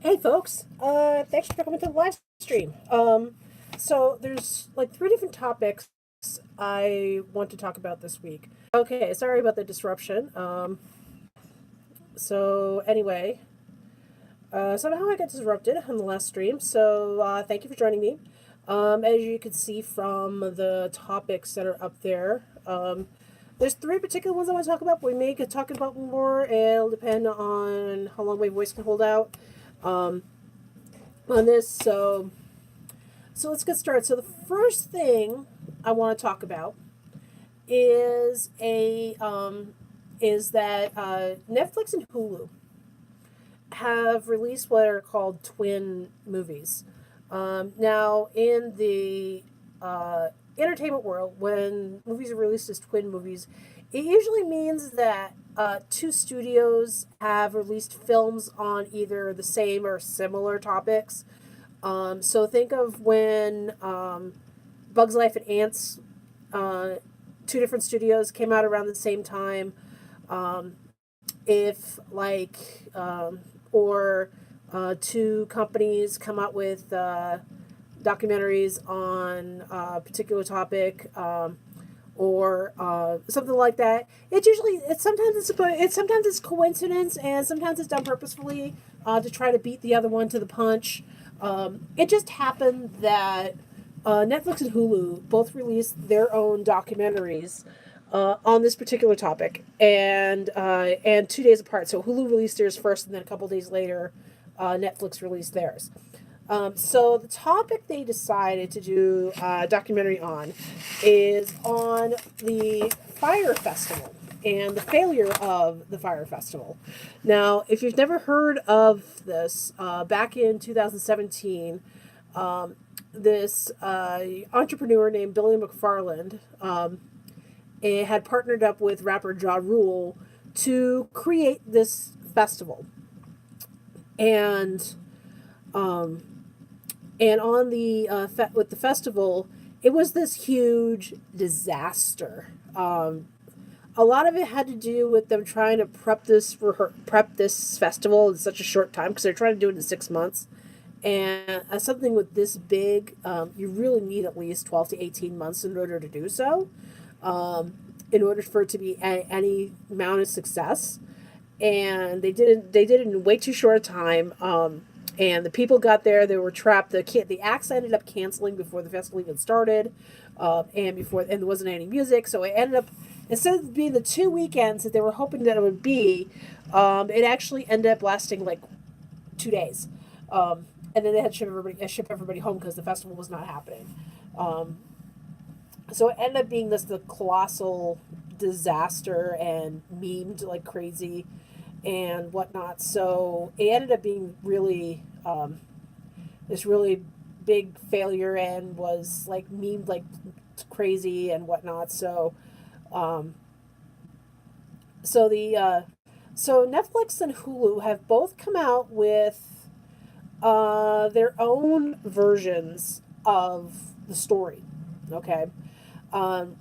Hey folks, thanks for coming to the live stream. So there's like three different topics I want to talk about this week. Okay, sorry about the disruption. So anyway, somehow I got disrupted on the last stream. So thank you for joining me. As you can see from the topics that are up there, there's three particular ones I want to talk about. We may get talking about more. It'll depend on how long my voice can hold out. On this. So let's get started. So the first thing I want to talk about is a is that Netflix and Hulu have released what are called twin movies. Now, in the entertainment world, when movies are released as twin movies, it usually means that two studios have released films on either the same or similar topics. So think of when Bugs Life and Ants, two different studios came out around the same time. If like or two companies come out with documentaries on a particular topic, or something like that. Sometimes it's coincidence, and sometimes it's done purposefully to try to beat the other one to the punch. It just happened that Netflix and Hulu both released their own documentaries on this particular topic, and 2 days apart. So Hulu released theirs first, and then a couple days later, Netflix released theirs. So the topic they decided to do a documentary on is on the Fyre Festival and the failure of the Fyre Festival. Now, if you've never heard of this, back in 2017, this entrepreneur named Billy McFarland had partnered up with rapper Ja Rule to create this festival. And on the with the festival, it was this huge disaster. A lot of it had to do with them trying to prep this festival in such a short time because they're trying to do it in 6 months. And something with this big, you really need at least 12 to 18 months in order to do so, in order for it to be any amount of success. And they did it in way too short a time. And the people got there; they were trapped. The acts ended up canceling before the festival even started, and there wasn't any music. So it ended up, instead of being the 2 weekends that they were hoping that it would be, it actually ended up lasting like 2 days. And then they had to ship everybody home because the festival was not happening. So it ended up being the colossal disaster and memed like crazy and whatnot. So it ended up being really this really big failure and was like memed like crazy and whatnot. So the so Netflix and Hulu have both come out with their own versions of the story. Okay. Um,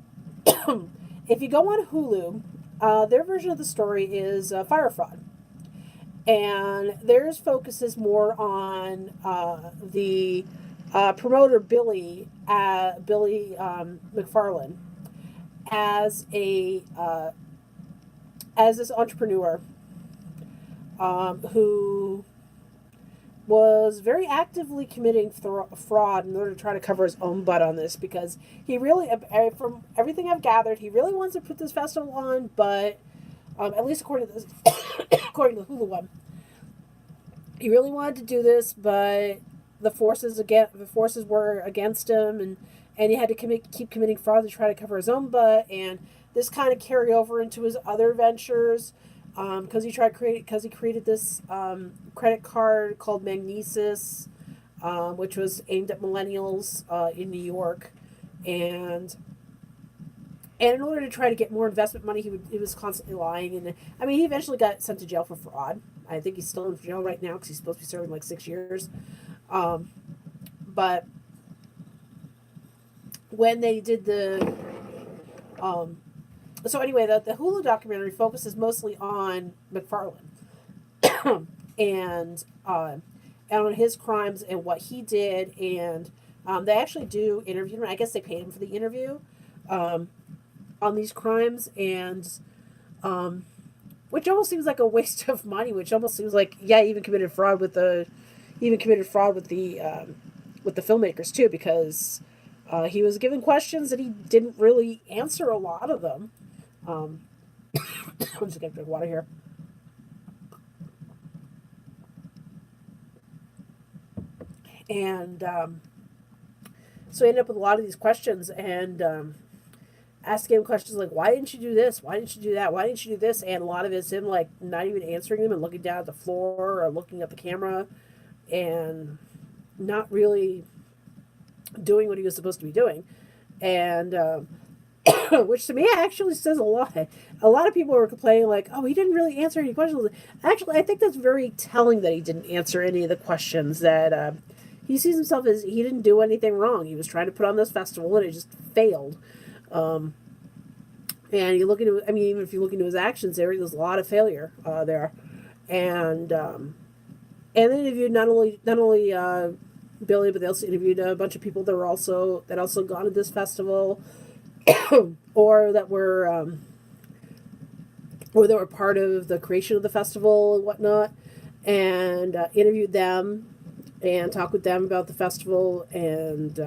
if you go on Hulu, their version of the story is fire fraud, and theirs focuses more on the promoter Billy McFarlane as a as this entrepreneur who was very actively committing fraud in order to try to cover his own butt on this, because he really, from everything I've gathered, he really wants to put this festival on, but at least according to this, according to the Hulu one, he really wanted to do this, but the forces were against him, and he had to keep committing fraud to try to cover his own butt, and this kind of carried over into his other ventures. Because he created this credit card called Magnesis, which was aimed at millennials in New York, and in order to try to get more investment money, he was constantly lying, and I mean he eventually got sent to jail for fraud. I think he's still in jail right now because he's supposed to be serving like 6 years, but when they did the so anyway, the Hulu documentary focuses mostly on McFarlane, and on his crimes and what he did, and they actually do interview him. I guess they paid him for the interview um, on these crimes, and um, which almost seems like a waste of money. Which almost seems like, yeah, he even committed fraud with the with the filmmakers too, because he was given questions and he didn't really answer a lot of them. Um, I'm just gonna drink water here. And so I ended up with a lot of these questions, and asking him questions like, why didn't you do this? Why didn't you do that? Why didn't you do this? And a lot of it's him like not even answering them and looking down at the floor or looking at the camera and not really doing what he was supposed to be doing. And which to me actually says a lot. A lot of people were complaining like, "Oh, he didn't really answer any questions." Actually, I think that's very telling that he didn't answer any of the questions. That he sees himself as he didn't do anything wrong. He was trying to put on this festival and it just failed. Um, and you look into, I mean, even if you look into his actions, there's a lot of failure there. And they interviewed not only Billy, but they also interviewed a bunch of people that also gone to this festival, or that were part of the creation of the festival and whatnot, and interviewed them and talked with them about the festival. And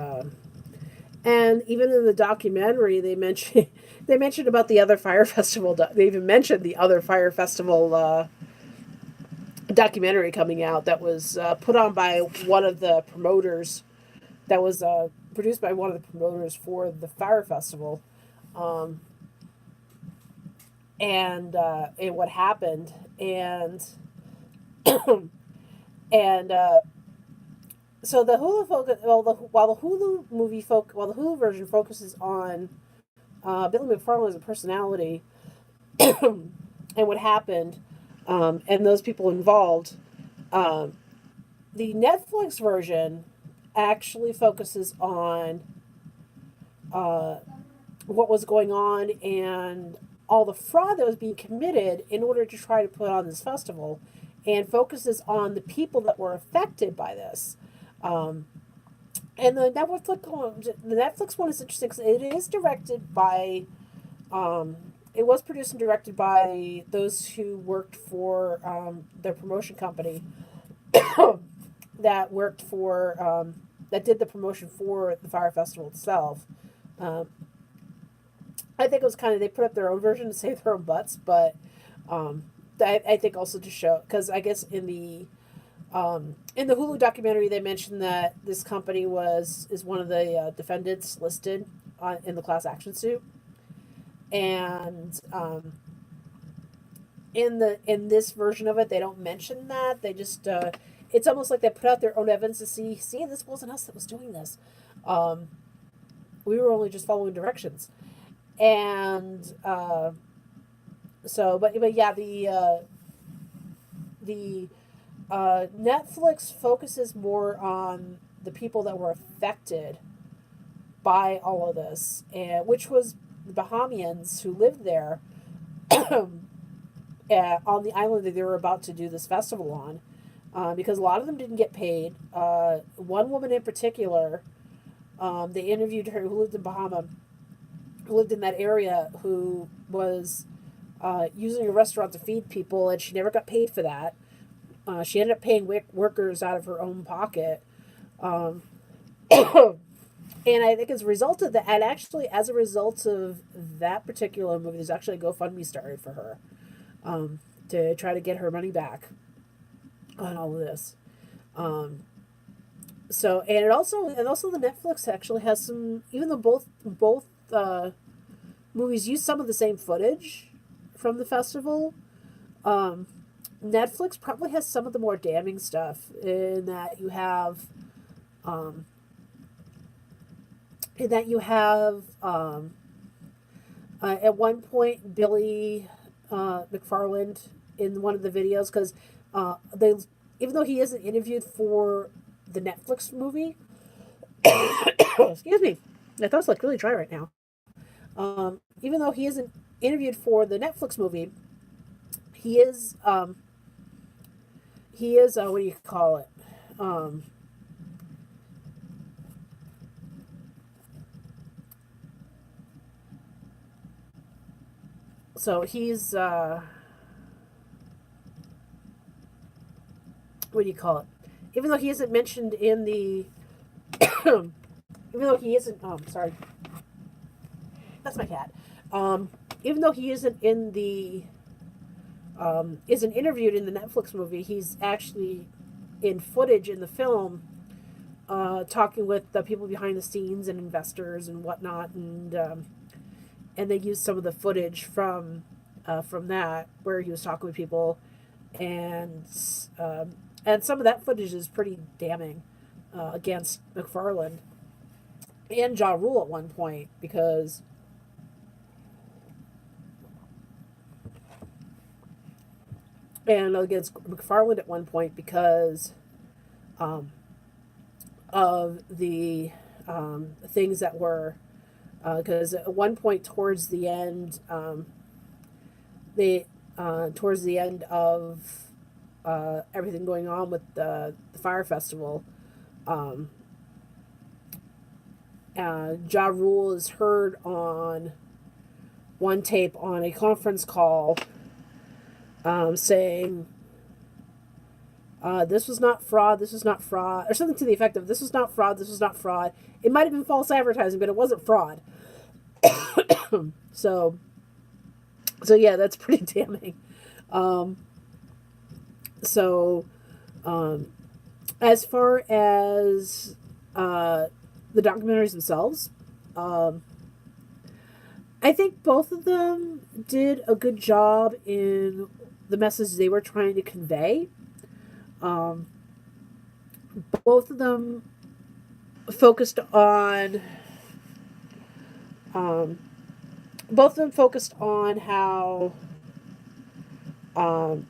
even in the documentary they mentioned about the other Fyre Festival. They even mentioned the other Fyre Festival documentary coming out that was put on by one of the promoters, that was produced by one of the promoters for the Fyre Festival, um, and what happened, and so the Hulu focus, while the Hulu version focuses on Billy McFarland as a personality and what happened, and those people involved. Um, the Netflix version actually focuses on uh, what was going on and all the fraud that was being committed in order to try to put on this festival, and focuses on the people that were affected by this. Um, and the Netflix one is interesting because it is directed by it was produced and directed by those who worked for their promotion company that worked for that did the promotion for the Fyre Festival itself. Um, I think it was kind of, they put up their own version to save their own butts, but um, I think also to show, because I guess in the Hulu documentary they mentioned that this company is one of the defendants listed in the class action suit, and in this version of it they don't mention that. They just it's almost like they put out their own evidence to see this wasn't us that was doing this. Um, we were only just following directions, and but yeah, the Netflix focuses more on the people that were affected by all of this, and which was the Bahamians who lived there on the island that they were about to do this festival on, because a lot of them didn't get paid. One woman in particular, they interviewed her, who lived in Bahama, who lived in that area, who was using a restaurant to feed people, and she never got paid for that. She ended up paying workers out of her own pocket. Um, and I think as a result of that, and actually as a result of that particular movie, there's actually a GoFundMe started for her, to try to get her money back on all of this. Um, and also the Netflix actually has some, even though both movies use some of the same footage from the festival. Netflix probably has some of the more damning stuff, in that you have at one point Billy McFarland, in one of the videos, because they, even though he isn't interviewed for the Netflix movie, excuse me, my throat's like really dry right now. Even though he isn't interviewed for the Netflix movie, he is what do you call it? Um, so he's what do you call it? Even though he isn't mentioned in the, even though he isn't, sorry, that's my cat. Um, Even though he isn't in the, isn't interviewed in the Netflix movie, he's actually in footage in the film, talking with the people behind the scenes and investors and whatnot, and they used some of the footage from that where he was talking with people, and and some of that footage is pretty damning against McFarlane and Ja Rule at one point because and against McFarlane at one point because um, of the things that were because at one point they towards the end of everything going on with the Fyre Festival, um, Ja Rule is heard on one tape on a conference call saying, this was not fraud, this was not fraud, or something to the effect of, this was not fraud, this was not fraud. It might have been false advertising, but it wasn't fraud. so, so yeah, that's pretty damning. Um, so, um, as far as the documentaries themselves, um, I think both of them did a good job in the message they were trying to convey. Um, Both of them focused on um, both of them focused on um,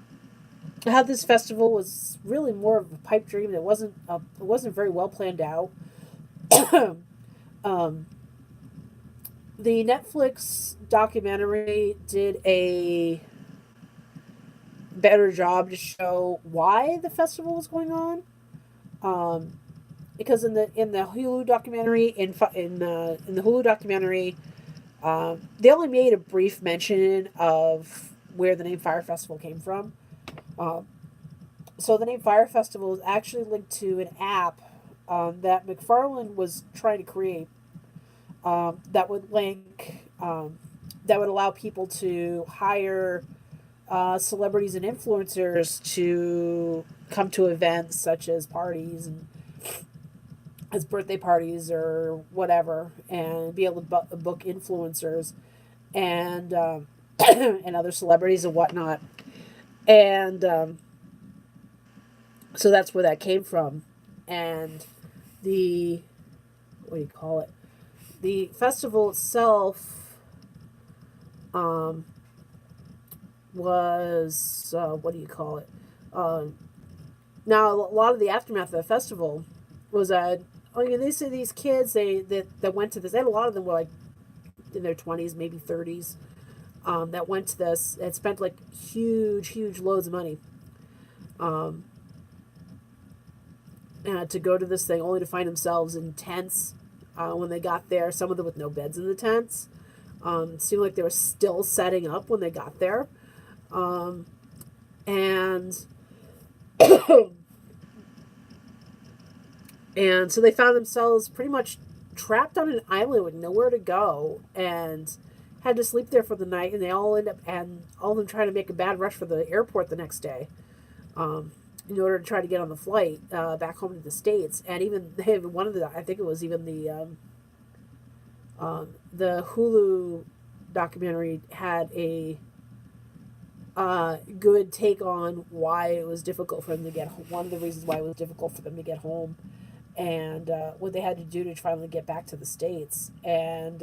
how this festival was really more of a pipe dream. It wasn't very well planned out. um, the Netflix documentary did a better job to show why the festival was going on. Um, because in the Hulu documentary in the Hulu documentary, they only made a brief mention of where the name Fyre Festival came from. Um, so the name Fyre Festival is actually linked to an app that McFarlane was trying to create that would that would allow people to hire celebrities and influencers to come to events such as parties and as birthday parties or whatever, and be able to book influencers and and other celebrities and whatnot. And so that's where that came from. And the what do you call it? The festival itself um, was what do you call it? Um, Now a lot of the aftermath of the festival was oh, you know, they say these kids that went to this. And a lot of them were like in their 20s, maybe 30s, that went to this and spent like huge loads of money um, to go to this thing, only to find themselves in tents when they got there. Some of them with no beds in the tents. It seemed like they were still setting up when they got there, and and so they found themselves pretty much trapped on an island with nowhere to go and had to sleep there for the night. And they all end up and all of them trying to make a bad rush for the airport the next day. In order to try to get on the flight back home to the States. And even they have one of the, I think it was even the Hulu documentary had a good take on why it was difficult for them to get home. One of the reasons why it was difficult for them to get home, and what they had to do to finally get back to the States, and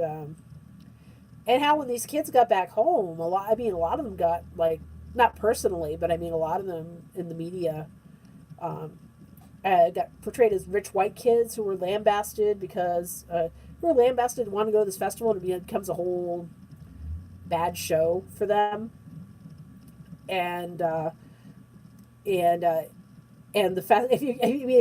how when these kids got back home, a lot of them got like not personally, but I mean a lot of them in the media got portrayed as rich white kids who were lambasted because who were lambasted and want to go to this festival, and it becomes a whole bad show for them. And And if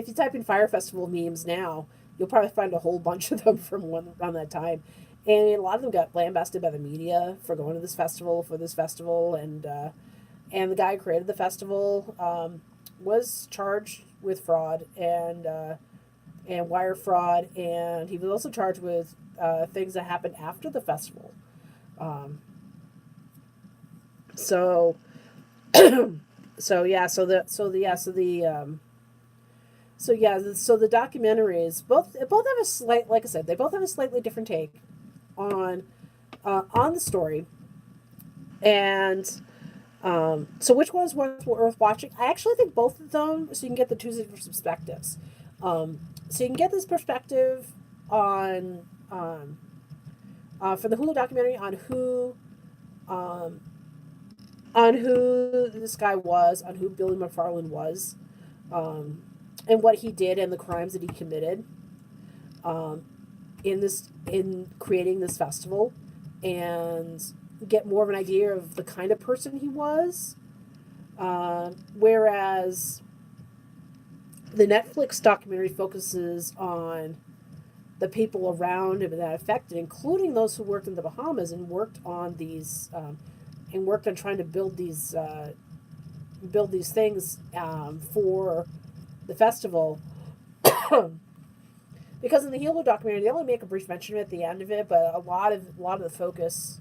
you type in Fyre Festival memes now, you'll probably find a whole bunch of them from one around that time. And a lot of them got lambasted by the media for going to this festival and the guy who created the festival was charged with fraud and wire fraud, and he was also charged with things that happened after the festival. Um, so so yeah, so the so the yeah, so the so yeah, so the documentaries both have a slight, like I said, they both have a slightly different take on on the story, and so which one's worth watching? I actually think both of them, so you can get the two different perspectives. So you can get this perspective on for the Hulu documentary um, on who this guy was, on who Billy McFarland was, um, and what he did and the crimes that he committed um, in creating this festival, and get more of an idea of the kind of person he was. Whereas the Netflix documentary focuses on the people around him that affected, including those who worked in the Bahamas and worked on these and worked on trying to build these things for the festival. Because in the Hulu documentary, they only make a brief mention at the end of it, but a lot of the focus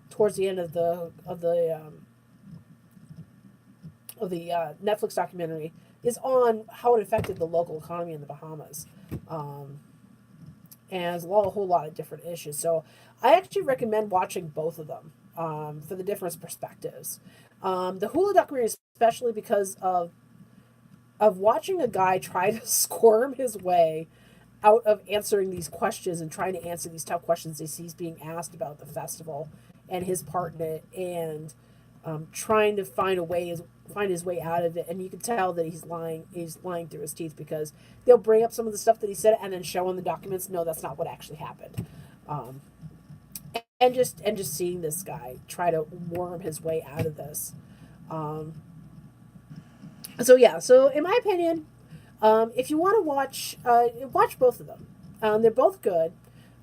towards the end of the Netflix documentary is on how it affected the local economy in the Bahamas, and there's a whole lot of different issues. So I actually recommend watching both of them for the different perspectives. The Hulu documentary, especially because of watching a guy try to squirm his way out of answering these questions and trying to answer these tough questions that he's being asked about the festival and his part in it, and trying to find his way out of it. And you can tell that he's lying through his teeth, because they'll bring up some of the stuff that he said and then show in the documents, no, that's not what actually happened. And just seeing this guy try to worm his way out of this. So yeah, so in my opinion, if you want to watch both of them. They're both good.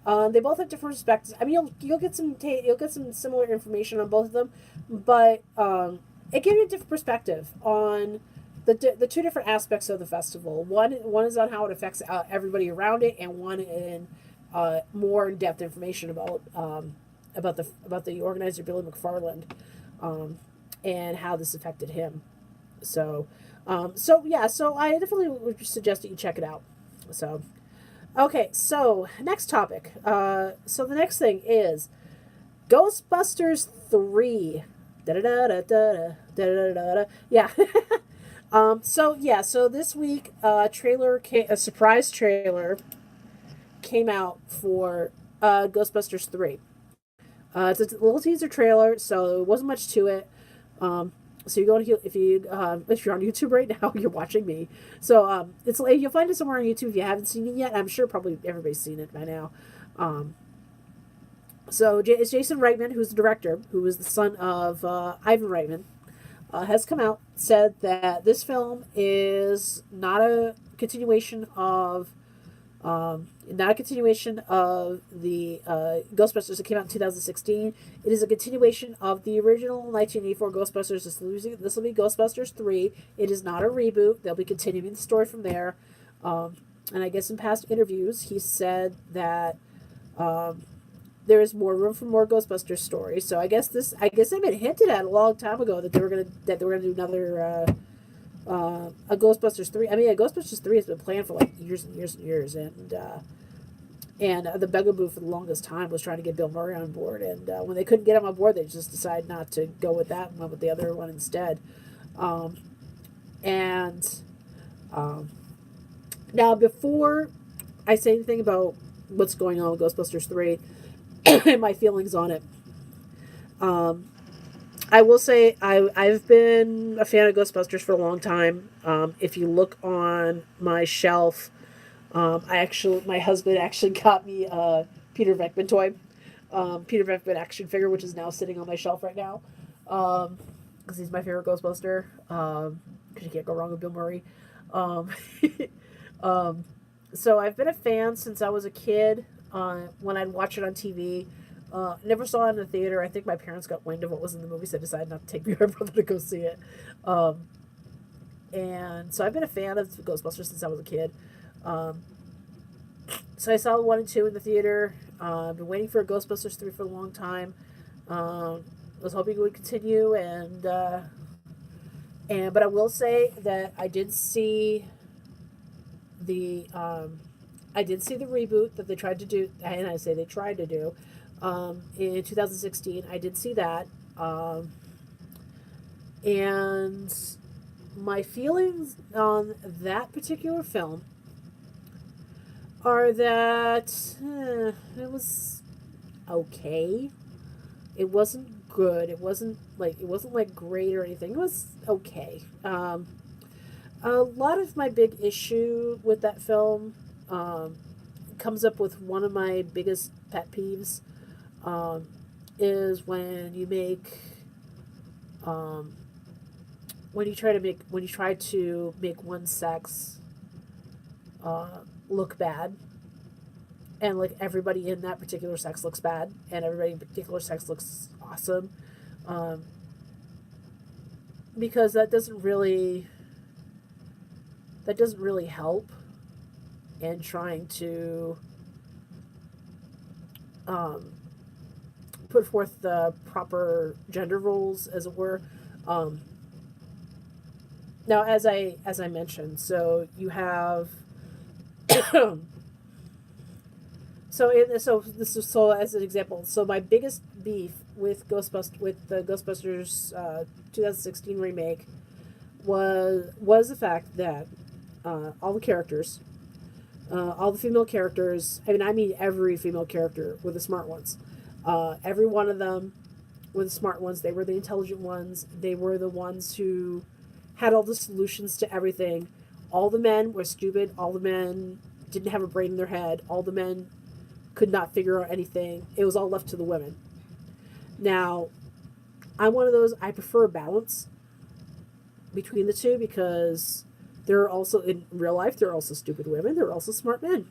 They both have different perspectives. I mean, you'll get you'll get some similar information on both of them, but it gives you a different perspective on the two different aspects of the festival. One is on how it affects everybody around it, and one in more in depth information about the organizer Billy McFarland, and how this affected him. So, so I definitely would suggest that you check it out. So, okay, so next topic. So the next thing is Ghostbusters 3. Da da da da da da da da da. Yeah. So this week, a surprise trailer came out for Ghostbusters 3. It's a little teaser trailer, so it wasn't much to it. So you go to if you're on YouTube right now, you're watching me. So you'll find it somewhere on YouTube if you haven't seen it yet. I'm sure probably everybody's seen it by now. So it's Jason Reitman, who's the director, who is the son of Ivan Reitman, has come out, said that this film is not a continuation of not a continuation of the Ghostbusters that came out in 2016. It is a continuation of the original 1984 Ghostbusters. This will be Ghostbusters 3. It is not a reboot. They'll be continuing the story from there. And I guess in past interviews, he said that there is more room for more Ghostbusters stories. So I guess they've been hinted at a long time ago that they were gonna do another a Ghostbusters 3. I mean, a Ghostbusters 3 has been planned for like years and years and years, and the bugaboo for the longest time was trying to get Bill Murray on board, and when they couldn't get him on board, they just decided not to go with that and went with the other one instead. And Now, before I say anything about what's going on with Ghostbusters 3 and my feelings on it, I will say I've been a fan of Ghostbusters for a long time. If you look on my shelf, my husband actually got me a Peter Venkman toy, Peter Venkman action figure, which is now sitting on my shelf right now, because he's my favorite Ghostbuster. Because you can't go wrong with Bill Murray. Um, um, so I've been a fan since I was a kid. When I'd watch it on TV, never saw it in the theater. I think my parents got wind of what was in the movie, so decided not to take me or my brother to go see it. Um, and so I've been a fan of Ghostbusters since I was a kid. Um, so I saw 1 and 2 in the theater. I've been waiting for Ghostbusters 3 for a long time. Was hoping it would continue, and but I will say that the I did see the reboot that they tried to do, and I say they tried to do in 2016. I did see that, and my feelings on that particular film are that it was okay. It wasn't good. It wasn't like great or anything. It was okay. A lot of my big issue with that film um, comes up with one of my biggest pet peeves um, is um, when you try to make one sex look bad, and like everybody in that particular sex looks bad and everybody in particular sex looks awesome, um, because that doesn't really help in trying to um, put forth the proper gender roles, as it were. Um, Now, as I mentioned, so you have so this is so as an example. So my biggest beef with the Ghostbusters 2016 remake was the fact that all the characters, all the female characters. I mean every female character were the smart ones. Every one of them were the smart ones. They were the intelligent ones. They were the ones who had all the solutions to everything. All the men were stupid. All the men didn't have a brain in their head. All the men could not figure out anything. It was all left to the women. Now, I'm one of those, I prefer a balance between the two, because there are also, in real life, there are also stupid women. There are also smart men.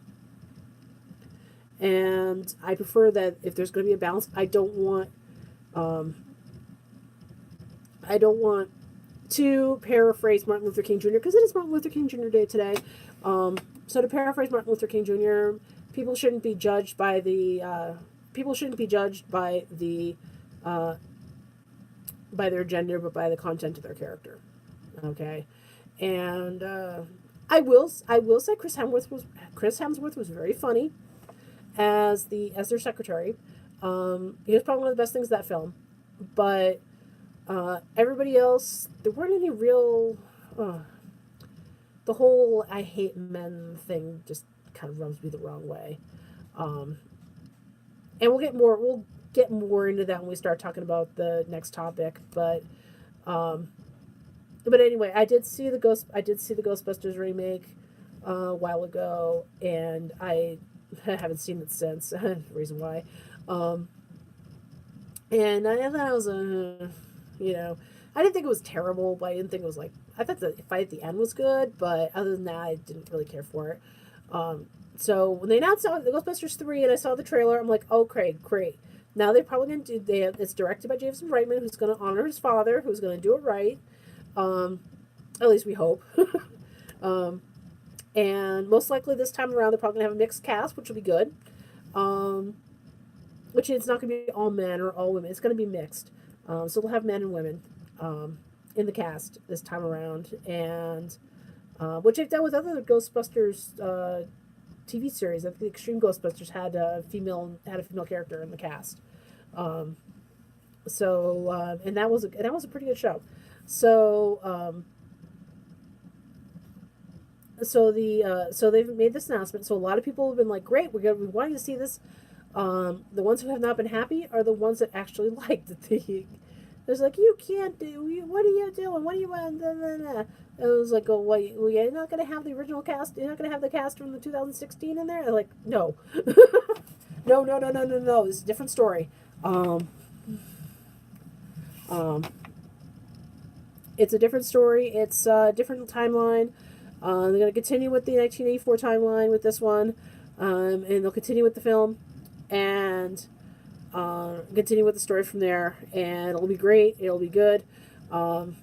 And I prefer that if there's going to be a balance, um, I don't want to paraphrase Martin Luther King Jr., because it is Martin Luther King Jr. Day today. So to paraphrase Martin Luther King Jr., people shouldn't be judged by uh, by their gender, but by the content of their character. Okay, and I will say Chris Hemsworth was very funny as their secretary. He was probably one of the best things of that film, but everybody else, there weren't any real. The whole "I hate men" thing just kind of rubs me the wrong way. Um, and we'll get more into that when we start talking about the next topic. Um, but anyway, I did see the Ghostbusters remake a while ago, and I haven't seen it since. Reason why. Um, and I thought it was you know, I didn't think it was terrible, but I didn't think it was like, I thought the fight at the end was good, but other than that, I didn't really care for it. So when they announced the Ghostbusters 3 and I saw the trailer, I'm like, oh, great. Now they're probably going to it's directed by Jason Reitman, who's going to honor his father, who's going to do it right. Um, at least we hope. um, and most likely this time around, they're probably going to have a mixed cast, which will be good. Um, which it's not going to be all men or all women. It's going to be mixed. So they'll have men and women in the cast this time around, and which they've done with other Ghostbusters TV series. I think the Extreme Ghostbusters had a female character in the cast. Um, and that was a pretty good show. So so they've made this announcement. So a lot of people have been like, "Great, we wanting to see this." The ones who have not been happy are the ones that actually liked the thing. There's like, you can't do. What are you doing? What do you want? And it was like, oh, wait, you're not gonna have the original cast. You're not gonna have the cast from the 2016 in there. They're like, no, no. It's a different story. Um, it's a different story. It's a different timeline. They're going to continue with the 1984 timeline with this one, and they'll continue with the film, and continue with the story from there, and it'll be great. It'll be good. Um,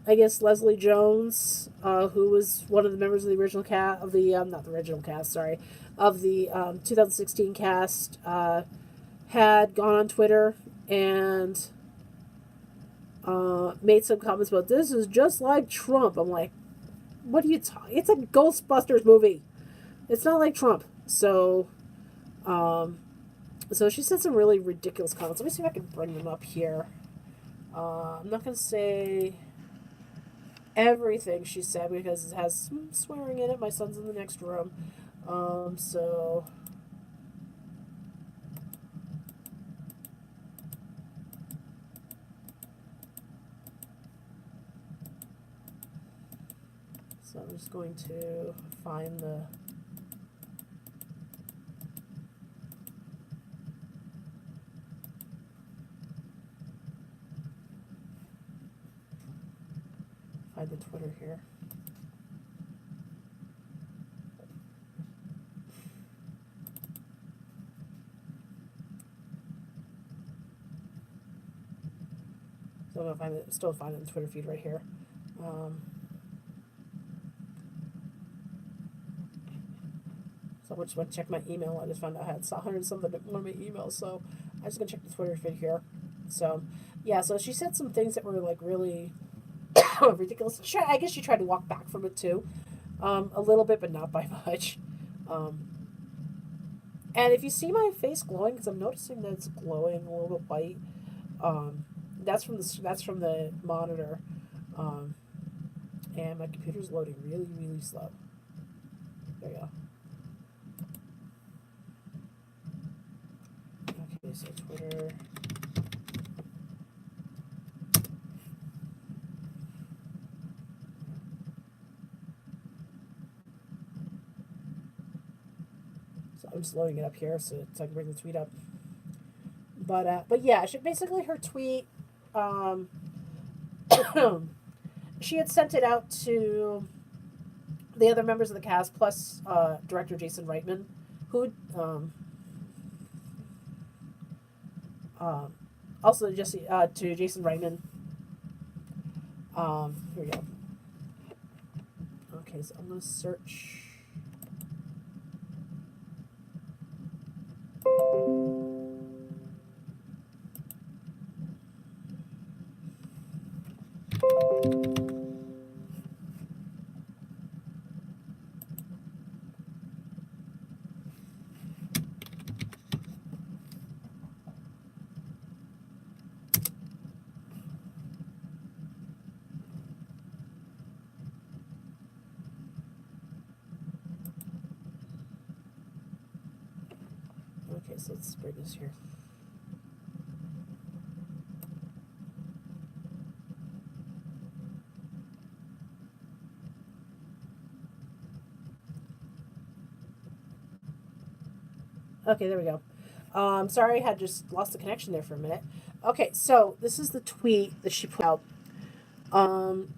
I guess Leslie Jones, who was one of the members of the original cast of the not the original cast, sorry, of the 2016 cast, had gone on Twitter and made some comments about this is just like Trump. I'm like, what are you talking? It's a Ghostbusters movie. It's not like Trump. Um, so she said some really ridiculous comments. Let me see if I can bring them up here. I'm not gonna say everything she said because it has some swearing in it. My son's in the next room. So I'm just going to find the Twitter here. So I'm gonna still find it in the Twitter feed right here. So I just want to check my email. I just found out I had 100 something in one of my emails. So I'm just gonna check the Twitter feed here. So yeah, so she said some things that were like really ridiculous. I guess she tried to walk back from it too, a little bit, but not by much. Um, and if you see my face glowing, because I'm noticing that it's glowing a little bit white, that's from the monitor, um, and my computer's loading really really slow. There you go. Okay, so Twitter. So I'm just loading it up here so I can bring the tweet up. But yeah, basically her tweet. Um, she had sent it out to the other members of the cast plus director Jason Reitman, who um, also Jesse to Jason Reitman. Here we go. Okay, so I'm gonna search. Okay, so let's bring this here. Okay, there we go. Sorry, I had just lost the connection there for a minute. Okay, so this is the tweet that she put out. Um,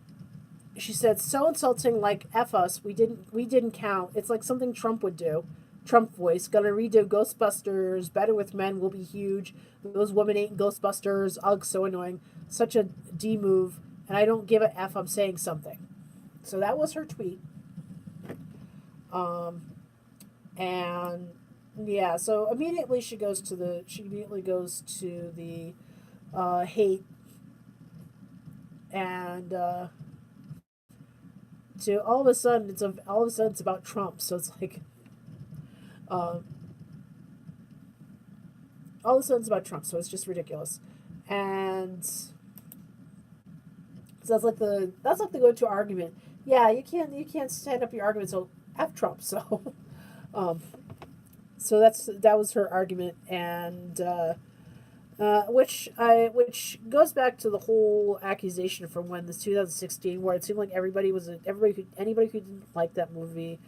she said, "So insulting, like f us. We didn't count. It's like something Trump would do. Trump voice. Gonna redo Ghostbusters. Better with Men will be huge. Those women ain't Ghostbusters. Ugh, so annoying. Such a D move. And I don't give a f. I'm saying something." So that was her tweet. Um, and yeah, so she immediately goes to the hate and to all of a sudden it's about Trump. So it's like um, all of a sudden it's about Trump. So it's just ridiculous, and so that's like the go-to argument. Yeah, you can't stand up your argument. So f Trump. So um, so that was her argument, and which goes back to the whole accusation from when this 2016, where it seemed like anybody who didn't like that movie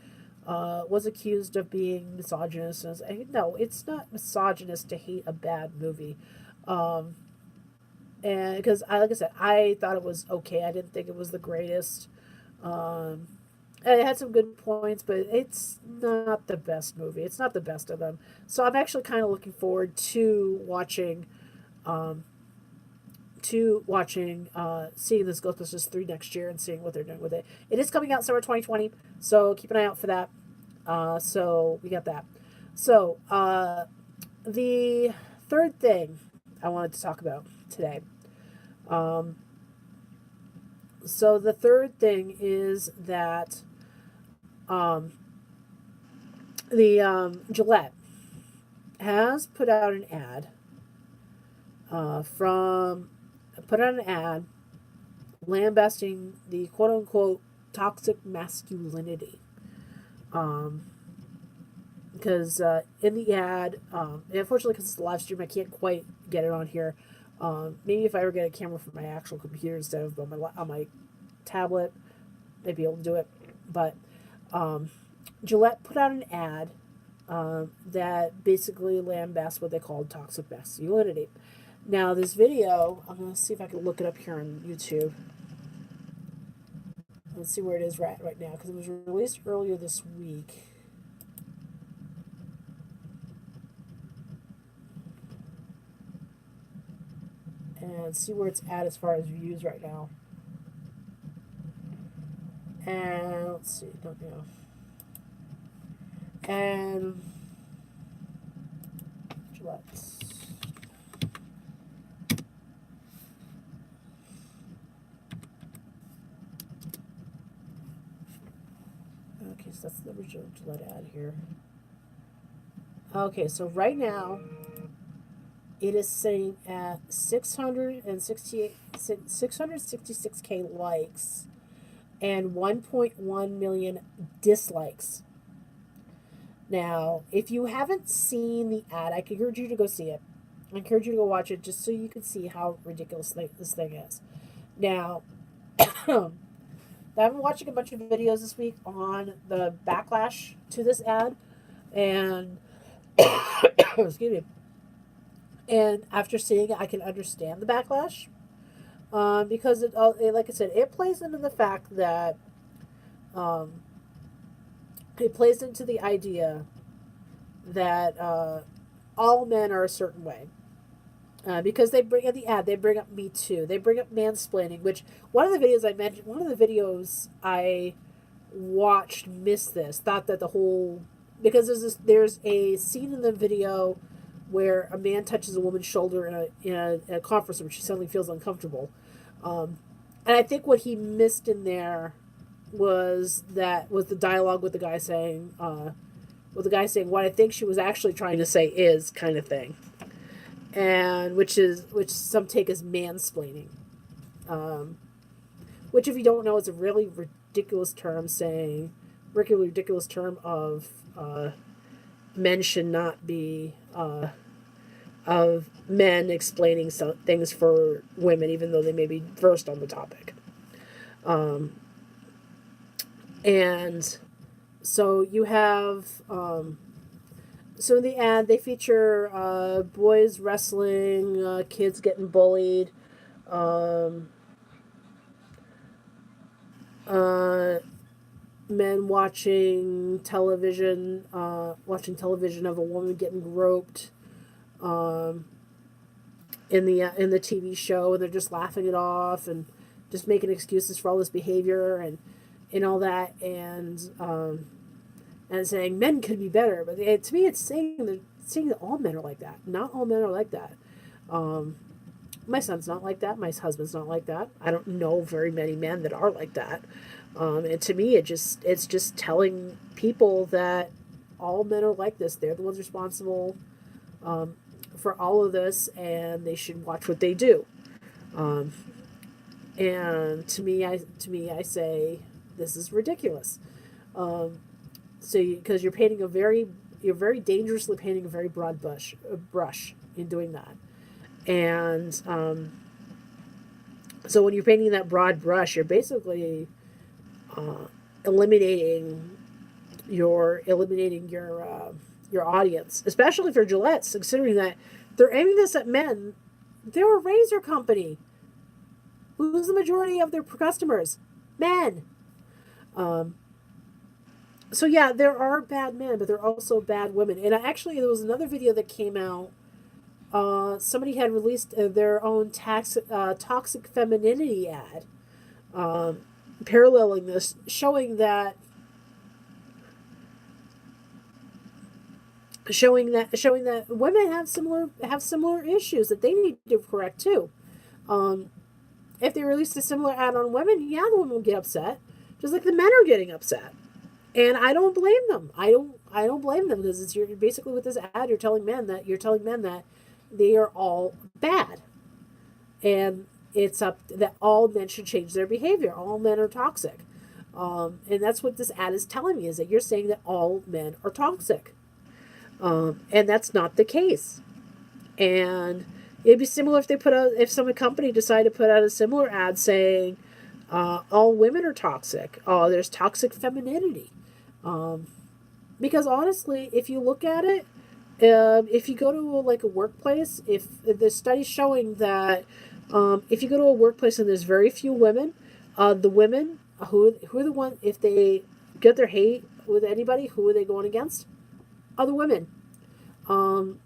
was accused of being misogynist. No, it's not misogynist to hate a bad movie, um, and because like I said, I thought it was okay. I didn't think it was the greatest. Um, it had some good points, but it's not the best movie. It's not the best of them. So I'm actually kind of looking forward um, seeing this Ghostbusters 3 next year and seeing what they're doing with it. It is coming out summer 2020, so keep an eye out for that. So we got that. So the third thing I wanted to talk about today. Um, so the third thing is that um, the Gillette has put out an ad from put out an ad lambasting the quote unquote toxic masculinity. Because in the ad, unfortunately, because it's a live stream, I can't quite get it on here. Maybe if I ever get a camera from my actual computer instead of on my tablet, I'd be able to do it. But Gillette put out an ad that basically lambasts what they called toxic masculinity. Now, this video, I'm going to see if I can look it up here on YouTube. Let's see where it is right now, because it was released earlier this week. And see where it's at as far as views right now. And let's see, don't know. And let's. Okay, so that's the original Gillette ad here. Okay, so right now it is sitting at 666K likes and 1.1 million dislikes. Now, if you haven't seen the ad, I encourage you to go see it. I encourage you to go watch it just so you can see how ridiculous this thing is. Now, I've been watching a bunch of videos this week on the backlash to this ad, and excuse me. And after seeing it, I can understand the backlash because like I said, it plays into the fact that it plays into the idea that all men are a certain way. Because they bring up the ad, they bring up Me Too, they bring up mansplaining, which one of the videos I watched missed this, thought that the whole, because there's a scene in the video where a man touches a woman's shoulder in a conference room, she suddenly feels uncomfortable, and I think what he missed in there was the dialogue with the guy saying what I think she was actually trying to say is kind of thing, and which some take as mansplaining, which if you don't know is a really ridiculous term of men should not be of men explaining some things for women, even though they may be versed on the topic. And so you have, so in the ad, they feature boys wrestling, kids getting bullied, men watching television of a woman getting groped in the TV show, and they're just laughing it off and just making excuses for all this behavior and all that, and saying men could be better, but to me it's saying that all men are like that. Not all men are like that. My son's not like that. My husband's not like that. I don't know very many men that are like that. And to me, it's just telling people that all men are like this. They're the ones responsible for all of this, and they should watch what they do. And to me, I say this is ridiculous. Because you're very dangerously painting a very broad brush in doing that. And so when you're painting that broad brush, you're basically eliminating your audience, especially for Gillette, considering that they're aiming this at men. They're a razor company. Who's the majority of their customers? Men. Um, so yeah, there are bad men, but there are also bad women. And actually, there was another video that came out. Somebody had released their own toxic femininity ad, um, paralleling this, showing that women have similar issues that they need to correct too. Um, if they released a similar ad on women, yeah, the women will get upset, just like the men are getting upset. And I don't blame them. I don't blame them, because you're basically, with this ad, you're telling men that they are all bad, and it's up that all men should change their behavior. All men are toxic, and that's what this ad is telling me, is that you're saying that all men are toxic, and that's not the case. And it'd be similar if some company decided to put out a similar ad saying all women are toxic. Oh, there's toxic femininity. Um, because honestly, if you look at it, if you go to like a workplace, if the study's showing that if you go to a workplace and there's very few women, the women who are the one, if they get their hate with anybody, who are they going against? Other women. Um,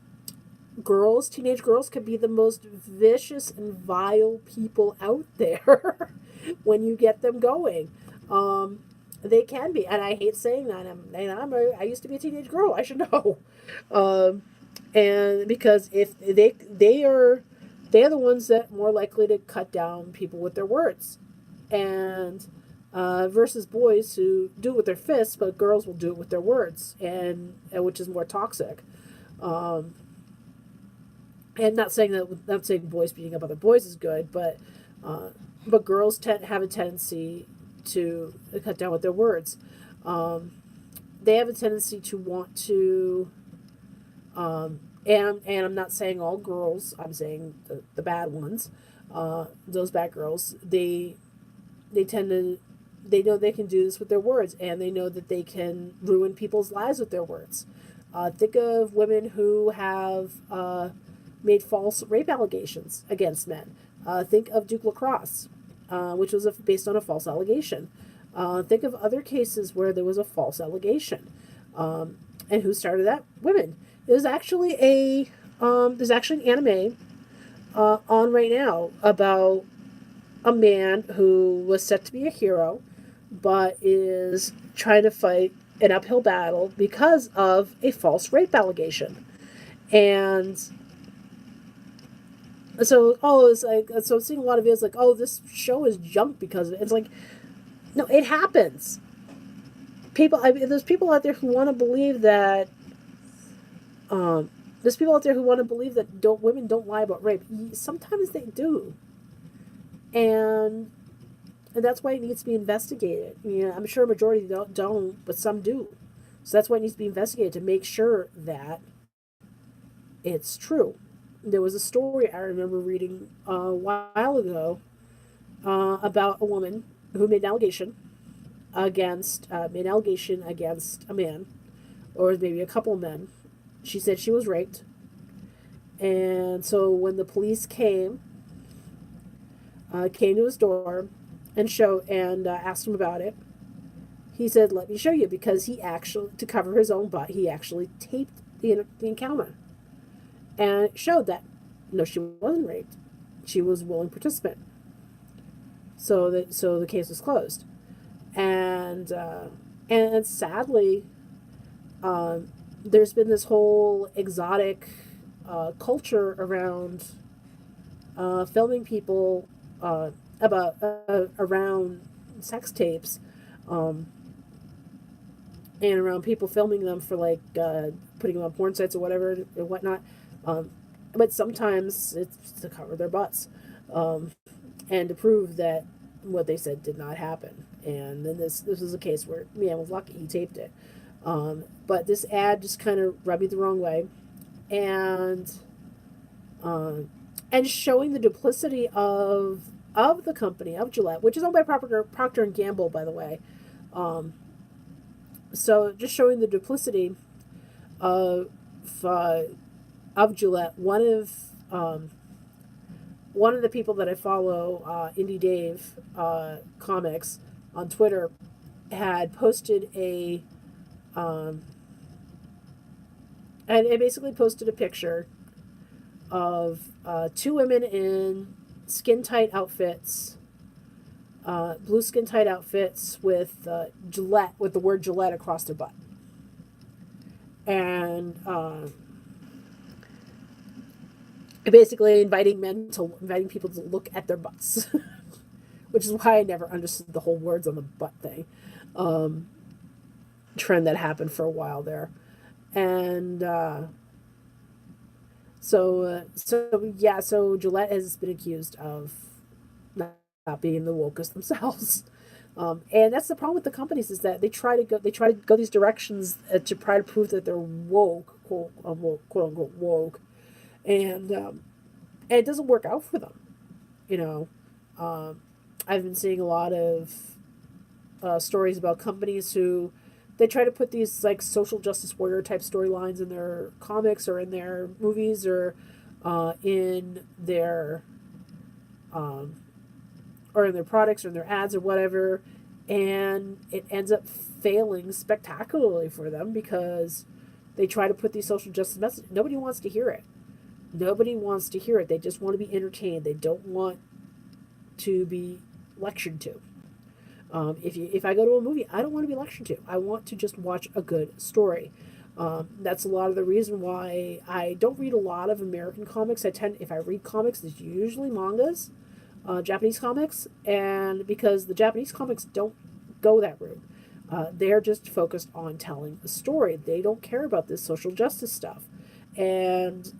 Teenage girls, can be the most vicious and vile people out there when you get them going. Um, they can be, and I hate saying that. I used to be a teenage girl. I should know. Um, and because if they are the ones that are more likely to cut down people with their words, and versus boys who do it with their fists, but girls will do it with their words, and which is more toxic. Um, and not saying boys beating up other boys is good, uh, but girls have a tendency to cut down with their words. Um, they have a tendency to want to, and I'm not saying all girls. I'm saying the bad ones. Those bad girls. They tend to, they know they can do this with their words, and they know that they can ruin people's lives with their words. Think of women who have made false rape allegations against men. Think of Duke Lacrosse, which was based on a false allegation. Think of other cases where there was a false allegation. And who started that? Women. There's actually an anime on right now about a man who was set to be a hero, but is trying to fight an uphill battle because of a false rape allegation. And it's like, so I'm seeing a lot of videos like, oh, this show is junk because of it. It's like, no, it happens. There's people out there who want to believe that, women don't lie about rape. Sometimes they do. And that's why it needs to be investigated. I'm sure a majority don't, but some do. So that's why it needs to be investigated, to make sure that it's true. There was a story I remember reading a while ago about a woman who made an allegation against a man, or maybe a couple of men. She said she was raped, and so when the police came to his door and asked him about it, he said, "Let me show you," because he actually, to cover his own butt, he actually taped the encounter. And it showed that, no, she wasn't raped. She was a willing participant. So the case was closed. And sadly, there's been this whole exotic culture around filming people around sex tapes, um, and around people filming them for putting them on porn sites or whatever or whatnot. But sometimes it's to cover their butts, and to prove that what they said did not happen. And then this was a case where man was lucky, he taped it. But this ad just kind of rubbed me the wrong way, and showing the duplicity of the company of Gillette, which is owned by Procter and Gamble, by the way. So just showing the duplicity of Gillette. One of the people that I follow, Indie Dave Comics on Twitter, had posted um, and it basically posted a picture of two women in skin tight outfits, blue skin tight outfits with Gillette, with the word Gillette across their butt, and basically inviting people to look at their butts, which is why I never understood the whole words on the butt thing, um, trend that happened for a while there, and so Gillette has been accused of not being the wokest themselves. And that's the problem with the companies, is that they try to go these directions to try to prove that they're woke, quote unquote woke, and it doesn't work out for them. You know, um, I've been seeing a lot of stories about companies who they try to put these like social justice warrior type storylines in their comics or in their movies or in their um, or in their products or in their ads or whatever, and it ends up failing spectacularly for them because they try to put these social justice messages. Nobody wants to hear it. Nobody wants to hear it. They just want to be entertained. They don't want to be lectured to. If I go to a movie, I don't want to be lectured to. I want to just watch a good story. That's a lot of the reason why I don't read a lot of American comics. If I read comics, it's usually mangas, Japanese comics, and because the Japanese comics don't go that route. They're just focused on telling a story. They don't care about this social justice stuff, and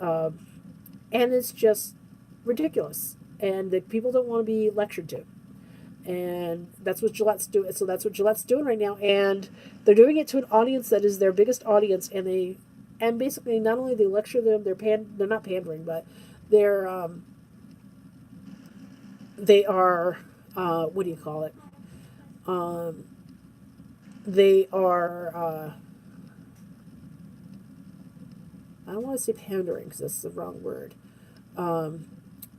it's just ridiculous. And the people don't want to be lectured to, and that's what Gillette's doing. So that's what Gillette's doing right now, and they're doing it to an audience that is their biggest audience, and basically not only they lecture them, they're not pandering, but they're they are what do you call it? Um, they are I don't want to say pandering because that's the wrong word. Um,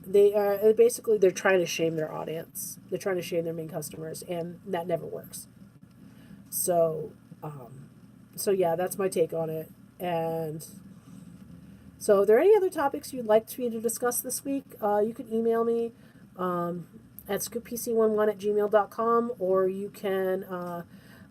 they are basically they're trying to shame their audience. They're trying to shame their main customers, and that never works. So, so yeah, that's my take on it. And so, are there any other topics you'd like me to discuss this week? You can email me um, at scooppc11 at gmail.com, or you can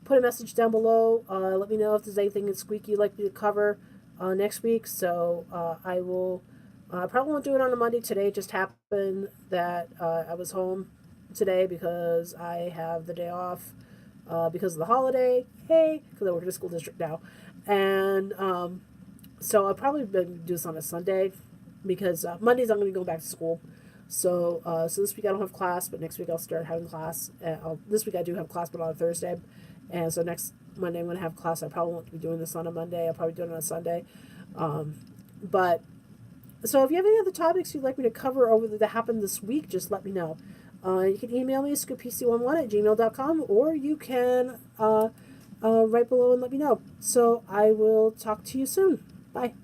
put a message down below. Let me know if there's anything in Squeak you'd like me to cover next week. So I will. I probably won't do it on a Monday today. It just happened that I was home today because I have the day off because of the holiday. Hey, because I work in a school district now. And so I'll probably do this on a Sunday because Mondays I'm going to go back to school. So so this week I don't have class, but next week I'll start having class. This week I do have class, but on a Thursday. And so next Monday I'm going to have class. I probably won't be doing this on a Monday. I'll probably do it on a Sunday. But so if you have any other topics you'd like me to cover over that happened this week, just let me know. You can email me at scooppc11 at gmail.com, or you can write below and let me know. So I will talk to you soon. Bye.